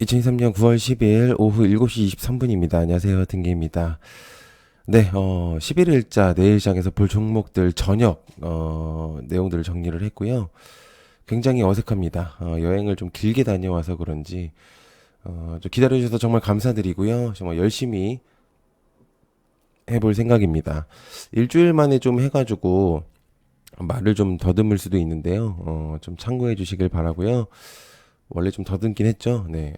2023년 9월 10일 오후 7시 23분입니다. 안녕하세요. 등기입니다. 네, 11일자 내일 시장에서 볼 종목들 저녁, 내용들을 정리를 했고요. 굉장히 어색합니다. 여행을 좀 길게 다녀와서 그런지, 좀 기다려주셔서 정말 감사드리고요. 정말 열심히 해볼 생각입니다. 일주일 만에 좀 해가지고, 말을 좀 더듬을 수도 있는데요. 좀 참고해 주시길 바라고요. 원래 좀 더듬긴 했죠. 네.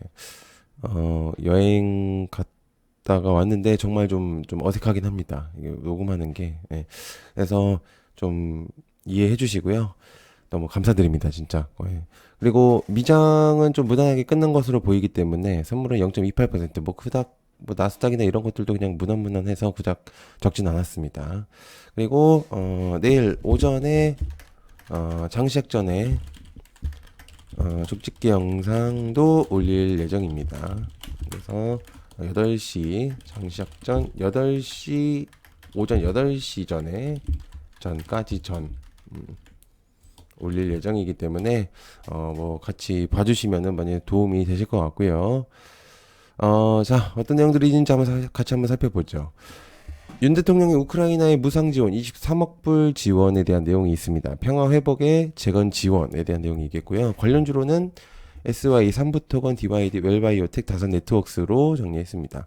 여행 갔다가 왔는데 정말 좀 어색하긴 합니다. 이게 녹음하는 게. 예. 그래서 좀 이해해 주시고요. 너무 감사드립니다, 진짜. 예. 그리고 미장은 좀 무난하게 끝난 것으로 보이기 때문에 선물은 0.28%, 그닥, 나스닥이나 이런 것들도 그냥 무난무난해서 그닥 적진 않았습니다. 그리고, 내일 오전에, 장시작 전에 족집기 영상도 올릴 예정입니다. 그래서 8시 장시작전 8시 오전 8시 전까지 올릴 예정이기 때문에 같이 봐주시면은 많이 도움이 되실 것 같고요. 자, 어떤 내용들이 있는지 같이 한번 살펴보죠. 윤 대통령의 우크라이나의 무상 지원 23억 불 지원에 대한 내용이 있습니다. 평화 회복의 재건 지원에 대한 내용이 있겠고요. 관련주로는 SY, 삼부토건, DYD, 웰바이오텍, 다산네트웍스로 정리했습니다.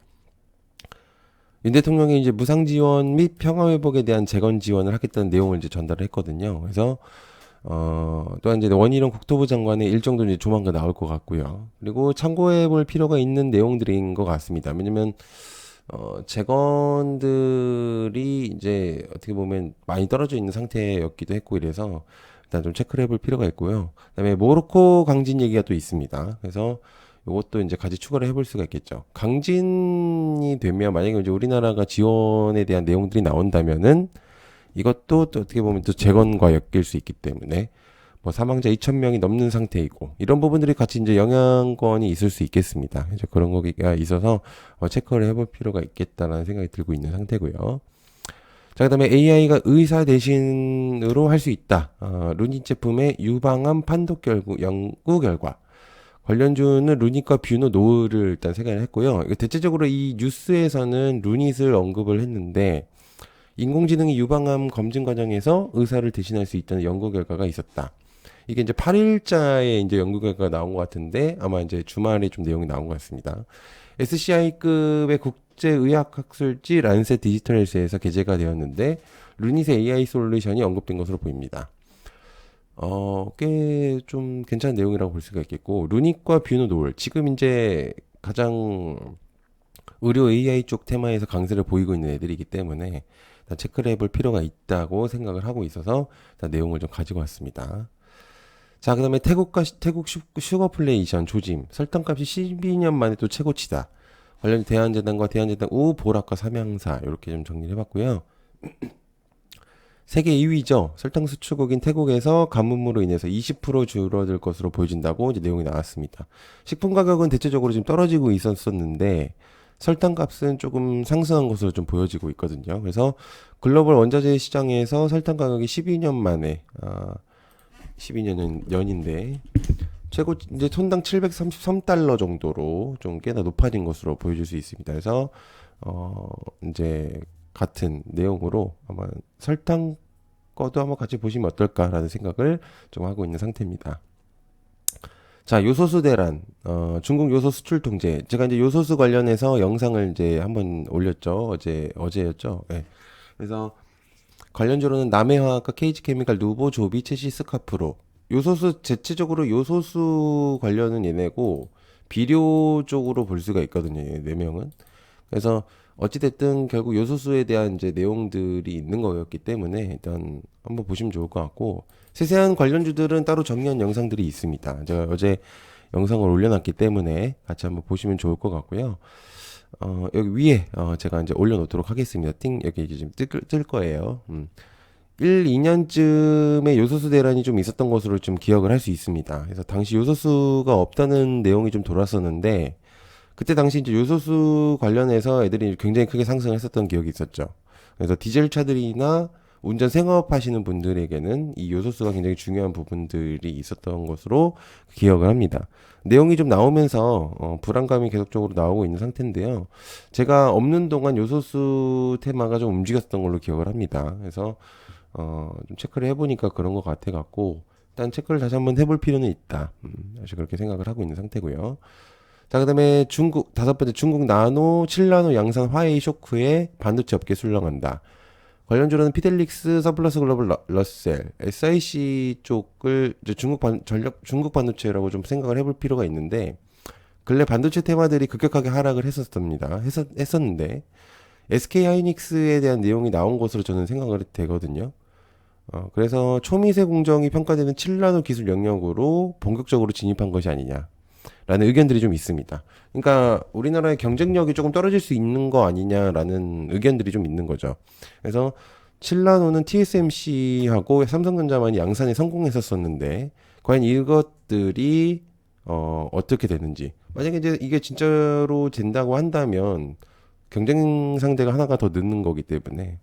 윤 대통령이 이제 무상 지원 및 평화 회복에 대한 재건 지원을 하겠다는 내용을 이제 전달을 했거든요. 그래서 또한 이제 원희룡 국토부 장관의 일정도 이제 조만간 나올 것 같고요. 그리고 참고해 볼 필요가 있는 내용들인 것 같습니다. 왜냐면 재건들이 이제 어떻게 보면 많이 떨어져 있는 상태였기도 했고 이래서 일단 좀 체크를 해볼 필요가 있고요. 그다음에 모로코 강진 얘기가 또 있습니다. 그래서 이것도 이제 같이 추가를 해볼 수가 있겠죠. 강진이 되면 만약에 이제 우리나라가 지원에 대한 내용들이 나온다면은 이것도 또 어떻게 보면 또 재건과 엮일 수 있기 때문에 사망자 2,000명이 넘는 상태이고 이런 부분들이 같이 이제 영향권이 있을 수 있겠습니다. 이제 그런 거가 있어서 체크를 해볼 필요가 있겠다라는 생각이 들고 있는 상태고요. 자, 그다음에 AI가 의사 대신으로 할 수 있다. 루닛 제품의 유방암 판독 연구 결과. 관련주는 루닛과 뷰노 노를 일단 생각을 했고요. 대체적으로 이 뉴스에서는 루닛을 언급을 했는데 인공지능이 유방암 검진 과정에서 의사를 대신할 수 있다는 연구 결과가 있었다. 이게 이제 8일자에 이제 연구 결과가 나온 것 같은데 아마 이제 주말에 좀 내용이 나온 것 같습니다. SCI급의 국제의학학술지 란셋 디지털 헬스에서 게재가 되었는데 루닛의 AI 솔루션이 언급된 것으로 보입니다. 꽤 좀 괜찮은 내용이라고 볼 수가 있겠고 루닛과 뷰노 노을 지금 이제 가장 의료 AI 쪽 테마에서 강세를 보이고 있는 애들이기 때문에 체크를 해볼 필요가 있다고 생각을 하고 있어서 내용을 좀 가지고 왔습니다. 자, 그 다음에 태국 슈거플레이션 조짐 설탕값이 12년 만에 또 최고치다. 관련 대한재단과 대한재단 보라카 삼양사 이렇게 좀 정리를 해봤고요. 세계 2위죠. 설탕 수출국인 태국에서 가뭄으로 인해서 20% 줄어들 것으로 보여진다고 이제 내용이 나왔습니다. 식품 가격은 대체적으로 지금 떨어지고 있었는데 설탕 값은 조금 상승한 것으로 좀 보여지고 있거든요. 그래서 글로벌 원자재 시장에서 설탕 가격이 12년 만에 12년은 연인데 최고 이제 톤당 733달러 정도로 좀 꽤나 높아진 것으로 보여질 수 있습니다. 그래서 이제 같은 내용으로 아마 설탕 거도 한번 같이 보시면 어떨까라는 생각을 좀 하고 있는 상태입니다. 자, 요소수 대란, 중국 요소 수출 통제. 제가 이제 요소수 관련해서 영상을 이제 한번 올렸죠. 어제였죠. 네. 그래서 관련주로는 남해화학과 KG케미칼, 누보, 조비, 체시스, 카프로. 요소수, 대체적으로 요소수 관련은 얘네고, 비료 쪽으로 볼 수가 있거든요. 네 명은. 그래서 어찌됐든 결국 요소수에 대한 이제 내용들이 있는 거였기 때문에 일단 한번 보시면 좋을 것 같고, 세세한 관련주들은 따로 정리한 영상들이 있습니다. 제가 어제 영상을 올려놨기 때문에 같이 한번 보시면 좋을 것 같고요. 여기 위에 제가 이제 올려놓도록 하겠습니다. 여기 지금 뜰 거예요. 1, 2년쯤에 요소수 대란이 좀 있었던 것으로 좀 기억을 할 수 있습니다. 그래서 당시 요소수가 없다는 내용이 좀 돌았었는데 그때 당시 이제 요소수 관련해서 애들이 굉장히 크게 상승을 했었던 기억이 있었죠. 그래서 디젤 차들이나 운전 생업하시는 분들에게는 이 요소수가 굉장히 중요한 부분들이 있었던 것으로 기억을 합니다. 내용이 좀 나오면서 불안감이 계속적으로 나오고 있는 상태인데요. 제가 없는 동안 요소수 테마가 좀 움직였던 걸로 기억을 합니다. 그래서 좀 체크를 해보니까 그런 것 같아 갖고 일단 체크를 다시 한번 해볼 필요는 있다. 사실 그렇게 생각을 하고 있는 상태고요. 자, 그다음에 다섯 번째 중국 나노 7나노 양산 화웨이 쇼크에 반도체 업계 술렁한다. 관련주로는 피델릭스, 서플러스 글로벌, 러셀, SIC 쪽을 이제 중국 반도체라고 좀 생각을 해볼 필요가 있는데 근래 반도체 테마들이 급격하게 하락을 했었는데 SK 하이닉스에 대한 내용이 나온 것으로 저는 생각을 되거든요. 그래서 초미세 공정이 평가되는 7나노 기술 영역으로 본격적으로 진입한 것이 아니냐. 라는 의견들이 좀 있습니다. 그러니까 우리나라의 경쟁력이 조금 떨어질 수 있는 거 아니냐라는 의견들이 좀 있는 거죠. 그래서 7나노는 TSMC하고 삼성전자만이 양산에 성공했었었는데 과연 이것들이 어떻게 되는지 만약에 이제 이게 진짜로 된다고 한다면 경쟁 상대가 하나가 더 늦는 거기 때문에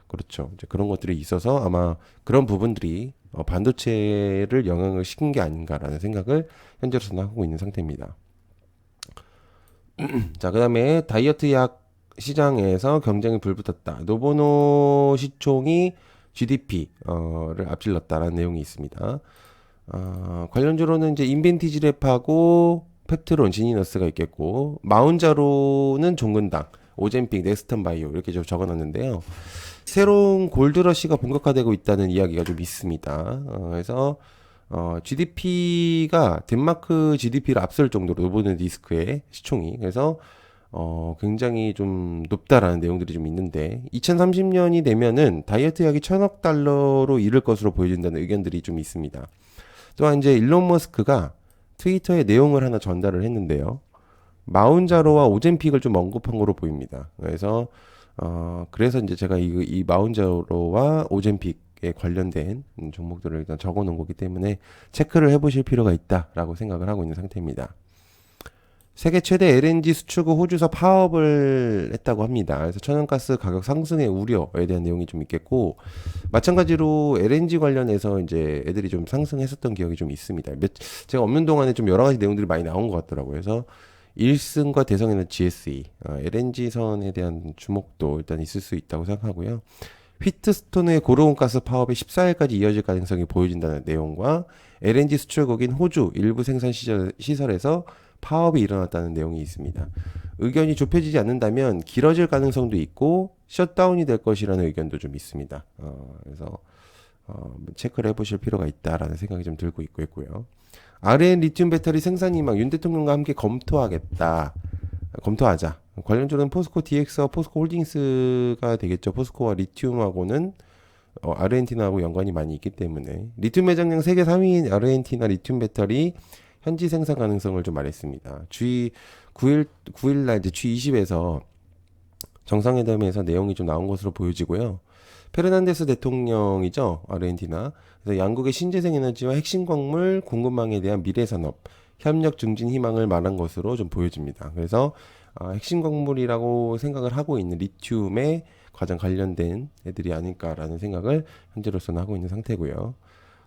그렇죠. 이제 그런 것들이 있어서 아마 그런 부분들이 반도체를 영향을 시킨 게 아닌가라는 생각을 현재로서는 하고 있는 상태입니다. 자, 그 다음에 다이어트 약 시장에서 경쟁이 불붙었다. 노보노 시총이 GDP를 앞질렀다라는 내용이 있습니다. 관련주로는 이제 인벤티지랩하고 펩트론, 지니너스가 있겠고 마운자로는 종근당, 오젠픽, 넥스턴 바이오 이렇게 좀 적어놨는데요. 새로운 골드러시가 본격화되고 있다는 이야기가 좀 있습니다. 그래서 GDP가 덴마크 GDP를 앞설 정도로 노보노디스크의 시총이 그래서 굉장히 좀 높다라는 내용들이 좀 있는데 2030년이 되면은 다이어트 약이 1,000억 달러로 이를 것으로 보여진다는 의견들이 좀 있습니다. 또한 이제 일론 머스크가 트위터에 내용을 하나 전달을 했는데요. 마운자로와 오젠픽을 좀 언급한 거로 보입니다. 그래서 이제 제가 이 마운자로와 오젠픽에 관련된 종목들을 일단 적어 놓은 거기 때문에 체크를 해보실 필요가 있다라고 생각을 하고 있는 상태입니다. 세계 최대 LNG 수출국 호주서 파업을 했다고 합니다. 그래서 천연가스 가격 상승의 우려에 대한 내용이 좀 있겠고, 마찬가지로 LNG 관련해서 이제 애들이 좀 상승했었던 기억이 좀 있습니다. 제가 없는 동안에 좀 여러 가지 내용들이 많이 나온 것 같더라고요. 그래서 1승과 대성에는 GSE, LNG선에 대한 주목도 일단 있을 수 있다고 생각하고요. 휘트스톤의 고르곤가스 파업이 14일까지 이어질 가능성이 보여진다는 내용과 LNG 수출국인 호주 일부 생산 시설에서 파업이 일어났다는 내용이 있습니다. 의견이 좁혀지지 않는다면 길어질 가능성도 있고 셧다운이 될 것이라는 의견도 좀 있습니다. 그래서 체크를 해보실 필요가 있다라는 생각이 좀 들고 있고요. RN 리튬 배터리 생산 희망 윤 대통령과 함께 검토하자. 관련주로는 포스코 DX와 포스코 홀딩스가 되겠죠. 포스코와 리튬하고는 아르헨티나하고 연관이 많이 있기 때문에 리튬 매장량 세계 3위인 아르헨티나 리튬 배터리 현지 생산 가능성을 좀 말했습니다. G9일 날 이제 G20에서 정상회담에서 내용이 좀 나온 것으로 보여지고요. 페르난데스 대통령이죠. 아르헨티나. 그래서 양국의 신재생 에너지와 핵심 광물 공급망에 대한 미래 산업 협력 증진 희망을 말한 것으로 좀 보여집니다. 그래서 핵심 광물이라고 생각을 하고 있는 리튬에 가장 관련된 애들이 아닐까라는 생각을 현재로서는 하고 있는 상태고요.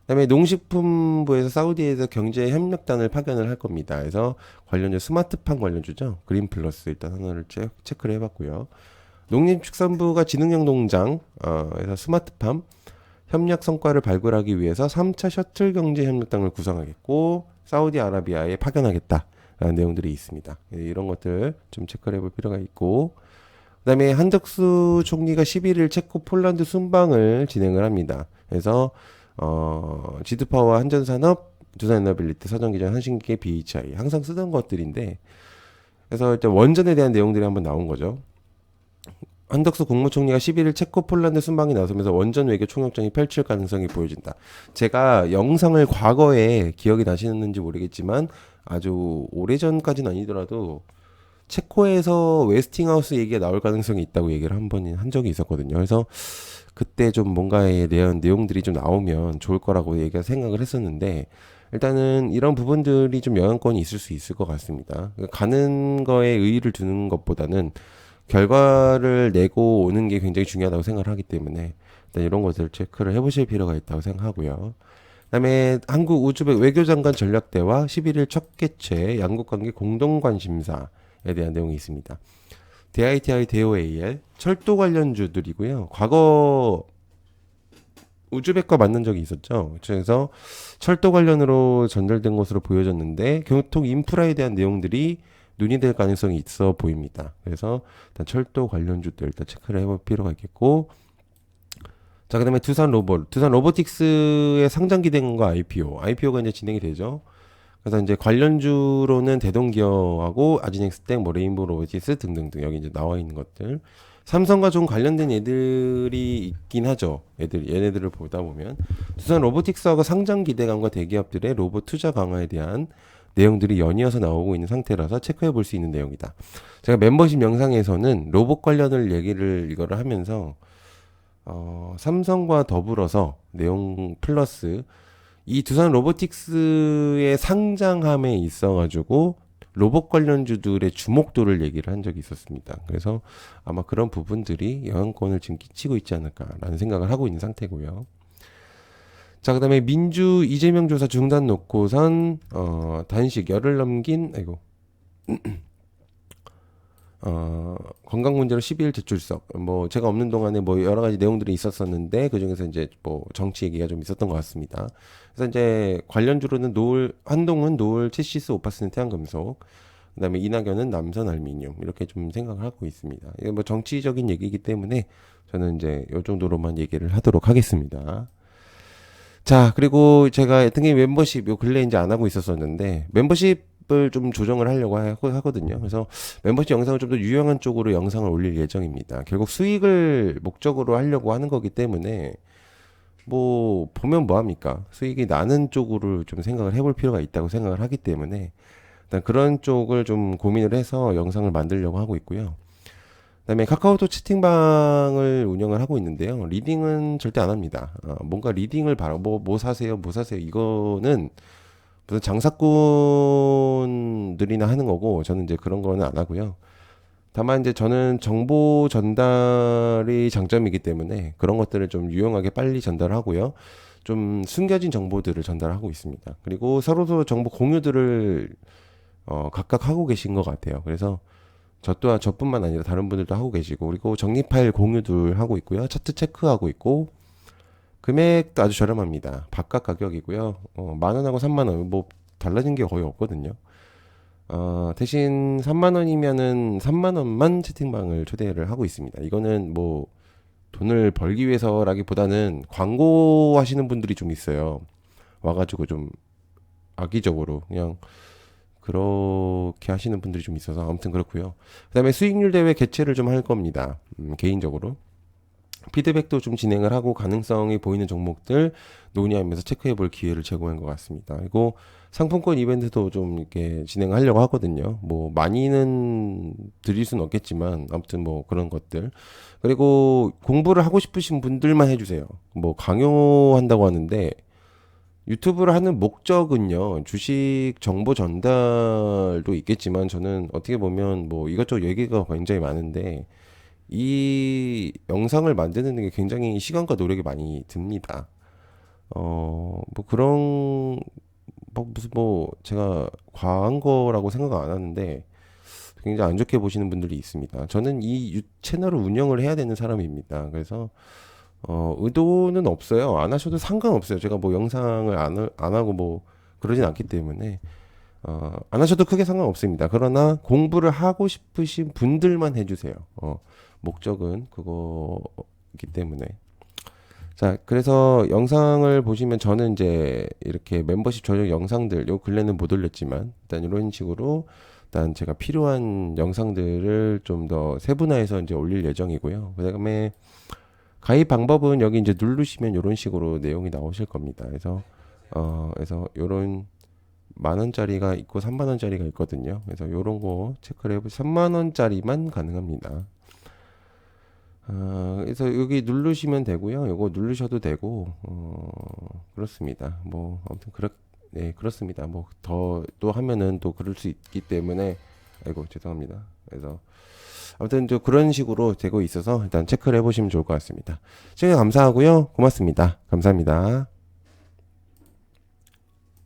그다음에 농식품부에서 사우디에서 경제 협력단을 파견을 할 겁니다. 그래서 관련주 스마트팜 관련주죠. 그린 플러스 일단 하나를 체크를 해봤고요. 농림축산부가 지능형 농장, 에서 스마트팜 협력 성과를 발굴하기 위해서 3차 셔틀 경제 협력단을 구성하겠고 사우디아라비아에 파견하겠다라는 내용들이 있습니다. 이런 것들 좀 체크를 해볼 필요가 있고 그다음에 한덕수 총리가 11일 체코 폴란드 순방을 진행을 합니다. 그래서 지드파와 한전산업, 두산에너빌리티, 서정기전, 한신기계, BHI 항상 쓰던 것들인데 그래서 일단 원전에 대한 내용들이 한번 나온 거죠. 한덕수 국무총리가 11일 체코 폴란드 순방에 나서면서 원전 외교 총력전이 펼칠 가능성이 보여진다. 제가 영상을 과거에 기억이 나시는지 모르겠지만 아주 오래전까지는 아니더라도 체코에서 웨스팅하우스 얘기가 나올 가능성이 있다고 얘기를 한 적이 있었거든요. 그래서 그때 좀 뭔가에 대한 내용들이 좀 나오면 좋을 거라고 생각을 했었는데 일단은 이런 부분들이 좀 영향권이 있을 수 있을 것 같습니다. 가는 거에 의의를 두는 것보다는 결과를 내고 오는 게 굉장히 중요하다고 생각을 하기 때문에 일단 이런 것을 체크를 해보실 필요가 있다고 생각하고요. 그다음에 한국 우즈벡 외교장관 전략대화 11일 첫 개최 양국관계 공동관심사에 대한 내용이 있습니다. DITI, DOAL 철도 관련주들이고요. 과거 우즈벡과 만난 적이 있었죠. 그래서 철도 관련으로 전달된 것으로 보여졌는데 교통 인프라에 대한 내용들이 논의될 가능성이 있어 보입니다. 그래서 일단 철도 관련주들 일단 체크를 해볼 필요가 있겠고, 자 그다음에 두산 로보틱스의 상장 기대금과 IPO가 이제 진행이 되죠. 그래서 이제 관련주로는 대동기어하고 아지넥스텍, 뭐 레인보우 로보틱스 등등등 여기 이제 나와 있는 것들. 삼성과 좀 관련된 애들이 있긴 하죠. 얘네들을 보다 보면 두산 로보틱스하고 상장 기대감과 대기업들의 로봇 투자 강화에 대한 내용들이 연이어서 나오고 있는 상태라서 체크해 볼 수 있는 내용이다. 제가 멤버십 영상에서는 로봇 관련을 이거를 하면서 삼성과 더불어서 내용 플러스 이 두산 로보틱스의 상장함에 있어가지고 로봇 관련주들의 주목도를 얘기를 한 적이 있었습니다. 그래서 아마 그런 부분들이 영향권을 지금 끼치고 있지 않을까라는 생각을 하고 있는 상태고요. 자, 그다음에 민주 이재명 조사 중단 놓고선 단식 열흘 넘긴 건강 문제로 12일 재출석. 뭐 제가 없는 동안에 뭐 여러 가지 내용들이 있었었는데 그 중에서 이제 뭐 정치 얘기가 좀 있었던 것 같습니다. 그래서 이제 관련주로는 한동훈 노을 체시스 5% 태양금속, 그다음에 이낙연은 남선 알미늄 이렇게 좀 생각을 하고 있습니다. 이게 뭐 정치적인 얘기이기 때문에 저는 이제 요 정도로만 얘기를 하도록 하겠습니다. 자, 그리고 제가 등기 멤버십 요 근래 이제 안 하고 있었었는데 멤버십을 좀 조정을 하려고 하거든요. 그래서 멤버십 영상을 좀 더 유용한 쪽으로 영상을 올릴 예정입니다. 결국 수익을 목적으로 하려고 하는 거기 때문에 뭐 보면 뭐 합니까? 수익이 나는 쪽으로 좀 생각을 해볼 필요가 있다고 생각을 하기 때문에 일단 그런 쪽을 좀 고민을 해서 영상을 만들려고 하고 있고요. 그다음에 카카오톡 채팅방을 운영을 하고 있는데요. 리딩은 절대 안 합니다. 뭔가 리딩을 뭐 사세요, 뭐 사세요. 이거는 무슨 장사꾼들이나 하는 거고, 저는 이제 그런 거는 안 하고요. 다만 이제 저는 정보 전달이 장점이기 때문에 그런 것들을 좀 유용하게 빨리 전달하고요. 좀 숨겨진 정보들을 전달하고 있습니다. 그리고 서로 정보 공유들을 각각 하고 계신 것 같아요. 그래서 저 또한 저뿐만 아니라 다른 분들도 하고 계시고, 그리고 정리 파일 공유들 하고 있고요. 차트 체크하고 있고, 금액도 아주 저렴합니다. 바깥 가격이고요. 10,000원하고 30,000원 뭐 달라진 게 거의 없거든요. 대신 30,000원이면은 30,000원만 채팅방을 초대를 하고 있습니다. 이거는 뭐 돈을 벌기 위해서라기보다는 광고하시는 분들이 좀 있어요. 와가지고 좀 악의적으로 그냥 그렇게 하시는 분들이 좀 있어서 아무튼 그렇고요. 그다음에 수익률 대회 개최를 좀 할 겁니다. 개인적으로 피드백도 좀 진행을 하고 가능성이 보이는 종목들 논의하면서 체크해 볼 기회를 제공한 것 같습니다. 그리고 상품권 이벤트도 좀 이렇게 진행하려고 하거든요. 뭐 많이는 드릴 수는 없겠지만 아무튼 뭐 그런 것들. 그리고 공부를 하고 싶으신 분들만 해주세요. 뭐 강요한다고 하는데 유튜브를 하는 목적은요, 주식 정보 전달도 있겠지만 저는 어떻게 보면 뭐 이것저것 얘기가 굉장히 많은데 이 영상을 만드는 게 굉장히 시간과 노력이 많이 듭니다. 뭐 그런 무슨 뭐 제가 과한 거라고 생각 안 하는데 굉장히 안 좋게 보시는 분들이 있습니다. 저는 이 채널을 운영을 해야 되는 사람입니다. 그래서 의도는 없어요. 안 하셔도 상관없어요. 제가 뭐 영상을 안 하고 뭐 그러진 않기 때문에 안 하셔도 크게 상관없습니다. 그러나 공부를 하고 싶으신 분들만 해주세요. 목적은 그거이기 때문에. 자, 그래서 영상을 보시면 저는 이제 이렇게 멤버십 전용 영상들, 요 근래는 못 올렸지만, 일단 이런 식으로 일단 제가 필요한 영상들을 좀 더 세분화해서 이제 올릴 예정이고요. 그 다음에 가입 방법은 여기 이제 누르시면 이런 식으로 내용이 나오실 겁니다. 그래서 요런 10,000원짜리가 있고 30,000원짜리가 있거든요. 그래서 요런 거 체크를 해보시면 30,000원짜리만 가능합니다. 그래서 여기 누르시면 되고요. 요거 누르셔도 되고, 그렇습니다. 뭐, 아무튼, 네, 그렇습니다. 뭐, 더, 또 하면은 또 그럴 수 있기 때문에, 아이고, 죄송합니다. 그래서, 아무튼 좀 그런 식으로 되고 있어서 일단 체크를 해보시면 좋을 것 같습니다. 시청해 감사하고요. 고맙습니다. 감사합니다.